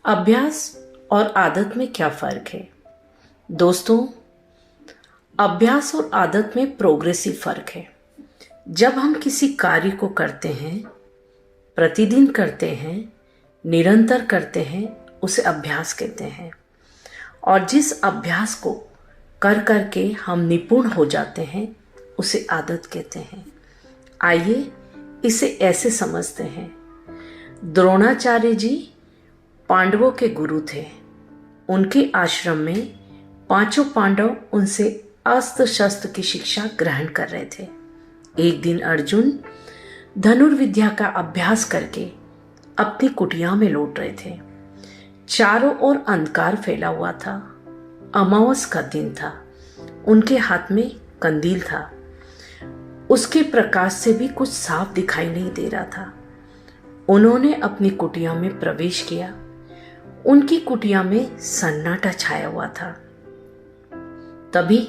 अभ्यास और आदत में क्या फ़र्क है? दोस्तों, अभ्यास और आदत में प्रोग्रेसिव फ़र्क है। जब हम किसी कार्य को करते हैं, प्रतिदिन करते हैं, निरंतर करते हैं, उसे अभ्यास कहते हैं। और जिस अभ्यास को कर कर के हम निपुण हो जाते हैं, उसे आदत कहते हैं। आइए इसे ऐसे समझते हैं। द्रोणाचार्य जी पांडवों के गुरु थे। उनके आश्रम में पांचों पांडव उनसे अस्त्र शस्त्र की शिक्षा ग्रहण कर रहे थे। एक दिन अर्जुन धनुर्विद्या का अभ्यास करके अपनी कुटिया में लौट रहे थे। चारों ओर अंधकार फैला हुआ था। अमावस का दिन था। उनके हाथ में कंदील था। उसके प्रकाश से भी कुछ साफ दिखाई नहीं दे रहा था। उन्होंने अपनी कुटिया में प्रवेश किया। उनकी कुटिया में सन्नाटा छाया हुआ था। तभी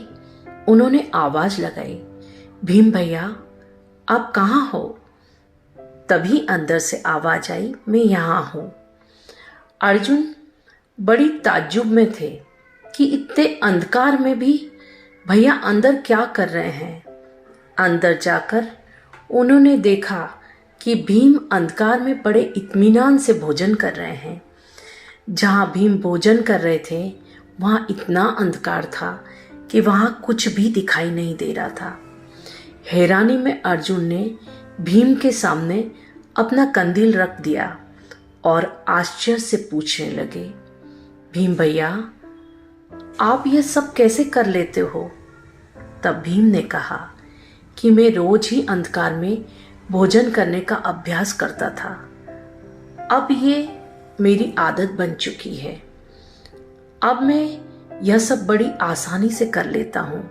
उन्होंने आवाज लगाई, भीम भैया, आप कहाँ हो? तभी अंदर से आवाज आई, मैं यहाँ हूं। अर्जुन बड़ी ताज्जुब में थे कि इतने अंधकार में भी भैया अंदर क्या कर रहे हैं। अंदर जाकर उन्होंने देखा कि भीम अंधकार में बड़े इत्मीनान से भोजन कर रहे हैं। जहाँ भीम भोजन कर रहे थे वहाँ इतना अंधकार था कि वहाँ कुछ भी दिखाई नहीं दे रहा था। हैरानी में अर्जुन ने भीम के सामने अपना कंदील रख दिया और आश्चर्य से पूछने लगे, भीम भैया, आप ये सब कैसे कर लेते हो? तब भीम ने कहा कि मैं रोज ही अंधकार में भोजन करने का अभ्यास करता था। अब ये मेरी आदत बन चुकी है। अब मैं यह सब बड़ी आसानी से कर लेता हूं।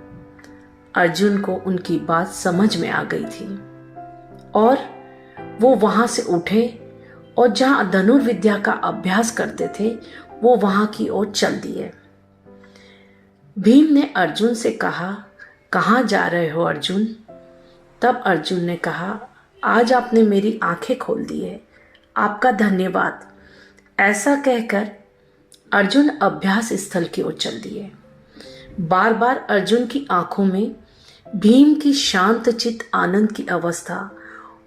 अर्जुन को उनकी बात समझ में आ गई थी और वो वहां से उठे और जहां धनुर्विद्या का अभ्यास करते थे वो वहां की ओर चल दिए। भीम ने अर्जुन से कहा, कहाँ जा रहे हो अर्जुन? तब अर्जुन ने कहा, आज आपने मेरी आंखें खोल दी है, आपका धन्यवाद। ऐसा कहकर अर्जुन अभ्यास स्थल की ओर चल दिए। बार बार अर्जुन की आंखों में भीम की शांत चित्त आनंद की अवस्था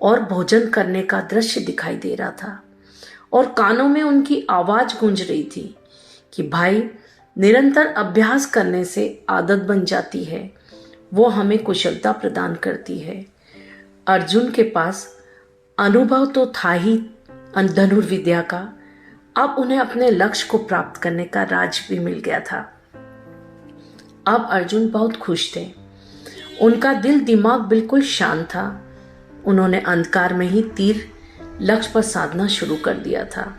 और भोजन करने का दृश्य दिखाई दे रहा था और कानों में उनकी आवाज गूंज रही थी कि भाई, निरंतर अभ्यास करने से आदत बन जाती है, वो हमें कुशलता प्रदान करती है। अर्जुन के पास अनुभव तो था ही धनुर्विद्या का, अब उन्हें अपने लक्ष्य को प्राप्त करने का राज भी मिल गया था। अब अर्जुन बहुत खुश थे। उनका दिल दिमाग बिल्कुल शांत था। उन्होंने अंधकार में ही तीर लक्ष्य पर साधना शुरू कर दिया था।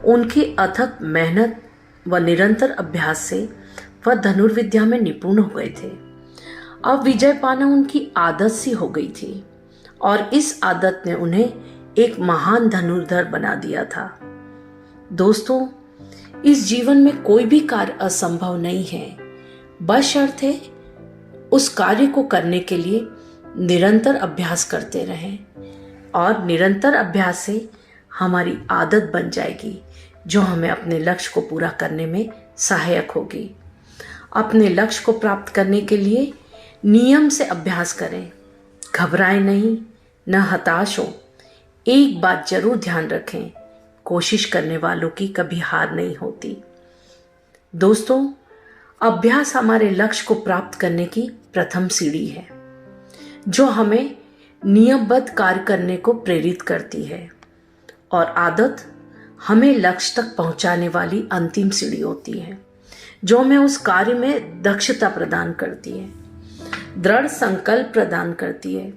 उनकी अथक मेहनत व निरंतर अभ्यास से वह धनुर्विद्या में निपुण हो गए थे। अब विजय पाना उनकी आदत सी हो गई थी और इस आदत ने उन्हें एक महान धनुर्धर बना दिया था। दोस्तों, इस जीवन में कोई भी कार्य असंभव नहीं है, बशर्ते उस कार्य को करने के लिए निरंतर अभ्यास करते रहें और निरंतर अभ्यास से हमारी आदत बन जाएगी जो हमें अपने लक्ष्य को पूरा करने में सहायक होगी। अपने लक्ष्य को प्राप्त करने के लिए नियम से अभ्यास करें, घबराएं नहीं, न हताश हो। एक बात जरूर ध्यान रखें, कोशिश करने वालों की कभी हार नहीं होती। दोस्तों, अभ्यास हमारे लक्ष्य को प्राप्त करने की प्रथम सीढ़ी है जो हमें नियमबद्ध कार्य करने को प्रेरित करती है और आदत हमें लक्ष्य तक पहुंचाने वाली अंतिम सीढ़ी होती है जो हमें उस कार्य में दक्षता प्रदान करती है, दृढ़ संकल्प प्रदान करती है,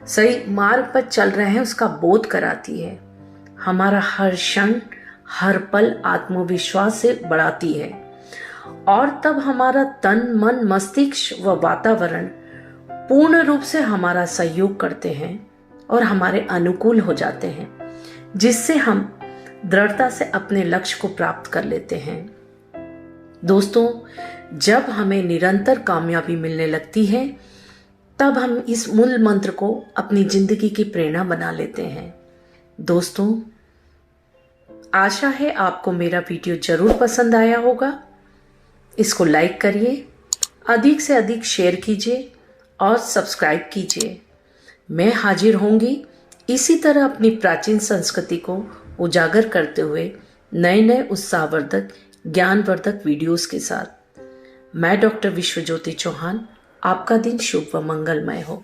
सही मार्ग पर चल रहे हैं उसका बोध कराती है, हमारा हर क्षण हर पल आत्मविश्वास से बढ़ाती है और तब हमारा तन मन मस्तिष्क व वातावरण पूर्ण रूप से हमारा सहयोग करते हैं और हमारे अनुकूल हो जाते हैं, जिससे हम दृढ़ता से अपने लक्ष्य को प्राप्त कर लेते हैं। दोस्तों, जब हमें निरंतर कामयाबी मिलने लगती है तब हम इस मूल मंत्र को अपनी जिंदगी की प्रेरणा बना लेते हैं। दोस्तों, आशा है आपको मेरा वीडियो जरूर पसंद आया होगा। इसको लाइक करिए, अधिक से अधिक शेयर कीजिए और सब्सक्राइब कीजिए। मैं हाजिर होंगी इसी तरह अपनी प्राचीन संस्कृति को उजागर करते हुए नए नए उत्साहवर्धक ज्ञानवर्धक वीडियोस के साथ। मैं डॉक्टर विश्वज्योति चौहान। आपका दिन शुभ व मंगलमय हो।